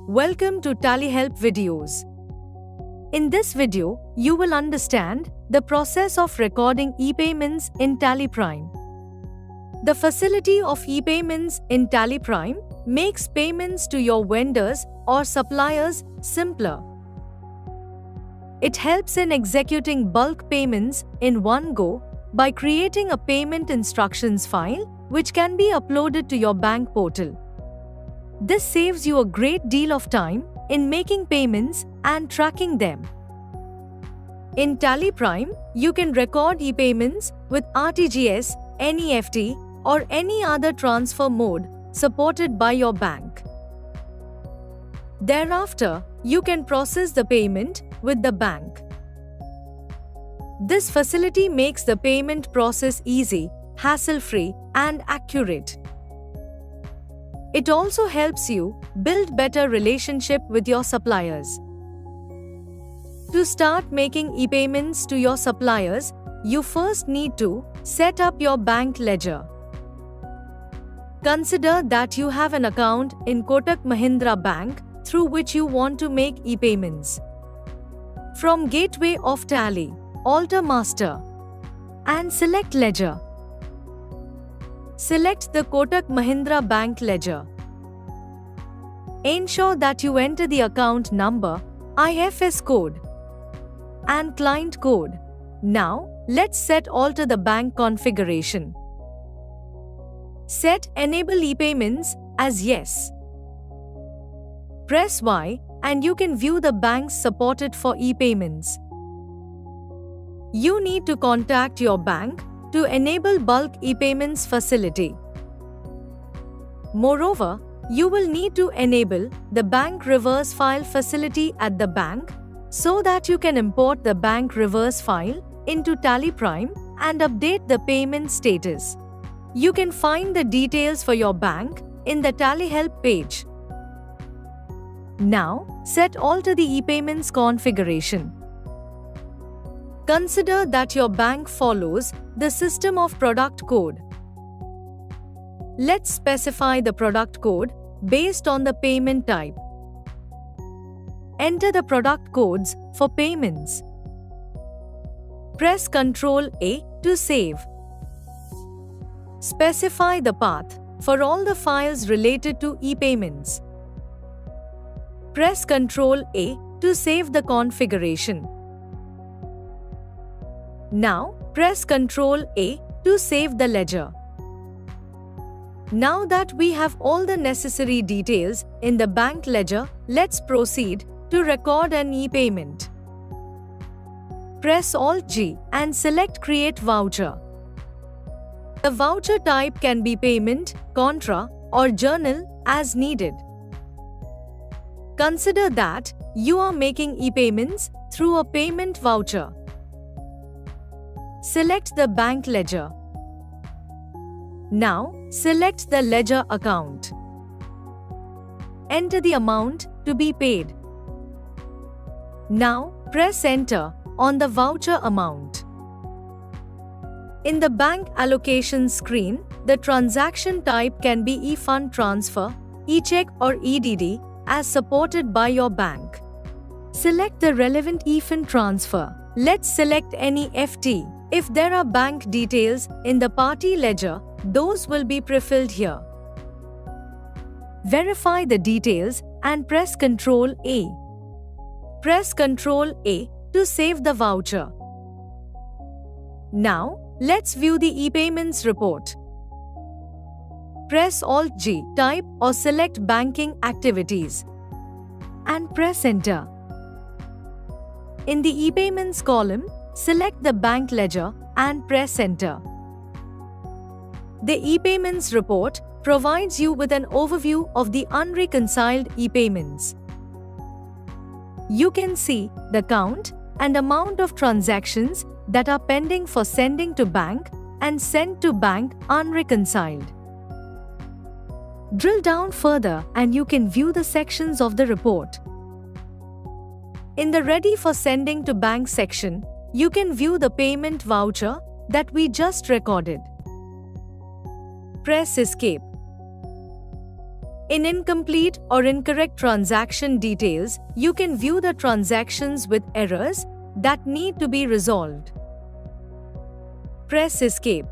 Welcome to TallyHelp videos. In this video, you will understand the process of recording e-payments in Tally Prime. The facility of e-payments in Tally Prime makes payments to your vendors or suppliers simpler. It helps in executing bulk payments in one go by creating a payment instructions file which can be uploaded to your bank portal. This saves you a great deal of time in making payments and tracking them. In Tally Prime, you can record e-payments with RTGS, NEFT, or any other transfer mode supported by your bank. Thereafter, you can process the payment with the bank. This facility makes the payment process easy, hassle-free, and accurate. It also helps you build better relationship with your suppliers. To start making e-payments to your suppliers, you first need to set up your bank ledger. Consider that you have an account in Kotak Mahindra Bank through which you want to make e-payments. From Gateway of Tally, alter Master and select Ledger. Select the Kotak Mahindra Bank ledger. Ensure that you enter the account number, IFS code, and client code. Now, let's set alter the bank configuration. Set Enable e-payments as Yes. Press Y and you can view the banks supported for e-payments. You need to contact your bank to enable bulk e-payments facility. Moreover, you will need to enable the bank reverse file facility at the bank so that you can import the bank reverse file into Tally Prime and update the payment status. You can find the details for your bank in the TallyHelp page. Now, set alter the e-payments configuration. Consider that your bank follows the system of product code. Let's specify the product code based on the payment type. Enter the product codes for payments. Press Ctrl A to save. Specify the path for all the files related to e-payments. Press Ctrl A to save the configuration. Now, press Ctrl A to save the ledger. Now that we have all the necessary details in the bank ledger, let's proceed to record an e-payment. Press Alt-G and select Create Voucher. The voucher type can be payment, contra, or journal as needed. Consider that you are making e-payments through a payment voucher. Select the bank ledger. Now, select the ledger account. Enter the amount to be paid. Now, press Enter on the voucher amount. In the bank allocation screen, the transaction type can be e-fund transfer, e-check or EDD as supported by your bank. Select the relevant e-fund transfer. Let's select NEFT. If there are bank details in the party ledger, those will be prefilled here. Verify the details and press Ctrl A. Press Ctrl A to save the voucher. Now, let's view the e-payments report. Press Alt-G, type or select banking activities, and press Enter. In the e-payments column, select the bank ledger and press Enter. The e-payments report provides you with an overview of the unreconciled e-payments. You can see the count and amount of transactions that are pending for sending to bank and sent to bank unreconciled. Drill down further and you can view the sections of the report. In the Ready for Sending to Bank section, you can view the payment voucher that we just recorded. Press Escape. In incomplete or incorrect transaction details, you can view the transactions with errors that need to be resolved. Press Escape.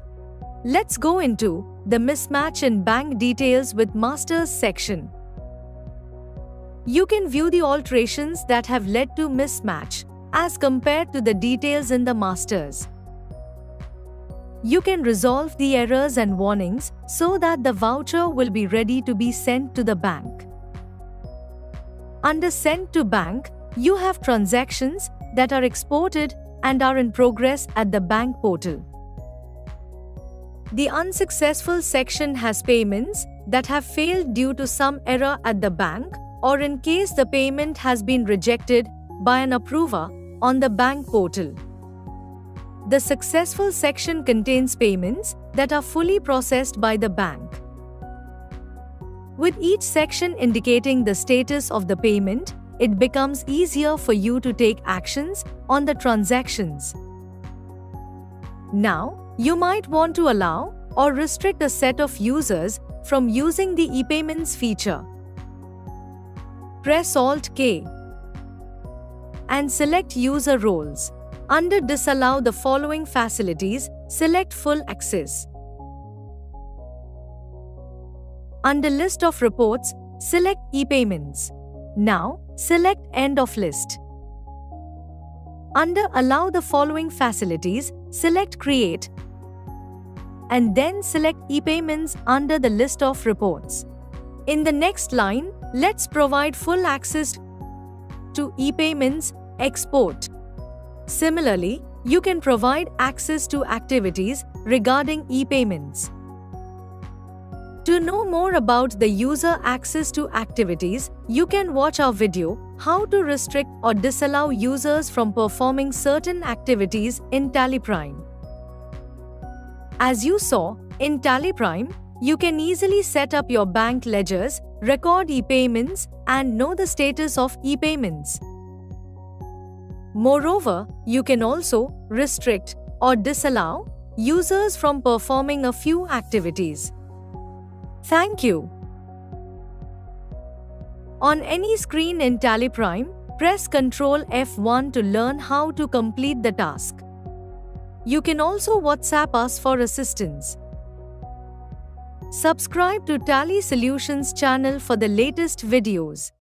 Let's go into the mismatch in bank details with Masters section. You can view the alterations that have led to mismatch as compared to the details in the Masters. You can resolve the errors and warnings so that the voucher will be ready to be sent to the bank. Under Send to Bank, you have transactions that are exported and are in progress at the bank portal. The Unsuccessful section has payments that have failed due to some error at the bank or in case the payment has been rejected by an approver on the bank portal. The Successful section contains payments that are fully processed by the bank. With each section indicating the status of the payment, it becomes easier for you to take actions on the transactions. Now, you might want to allow or restrict a set of users from using the ePayments feature. Press Alt-K and select User Roles. Under Disallow the following facilities, select Full Access. Under List of Reports, select ePayments. Now, select End of List. Under Allow the following facilities, select Create. And then select ePayments under the List of Reports. In the next line, let's provide full access to ePayments Export. Similarly, you can provide access to activities regarding ePayments. To know more about the user access to activities, you can watch our video, How to Restrict or Disallow Users from Performing Certain Activities in TallyPrime. As you saw, in TallyPrime, you can easily set up your bank ledgers, record ePayments, and know the status of ePayments. Moreover, you can also restrict or disallow users from performing a few activities. Thank you. On any screen in TallyPrime, press Ctrl F1 to learn how to complete the task. You can also WhatsApp us for assistance. Subscribe to Tally Solutions channel for the latest videos.